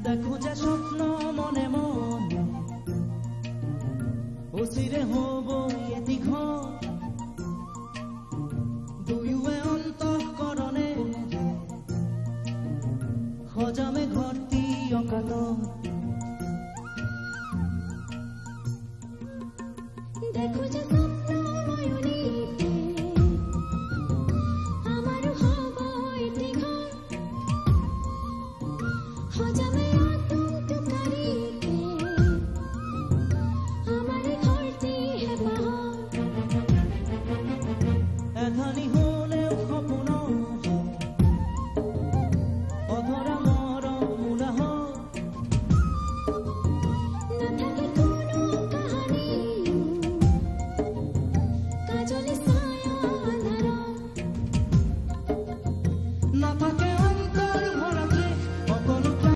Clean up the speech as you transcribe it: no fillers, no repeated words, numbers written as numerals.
দেখো যে স্বপ্ন মনে মনে অচিৰে হব এটি ঘৰ দুয়োৱে অন্তঃকৰণে সজামে ঘৰ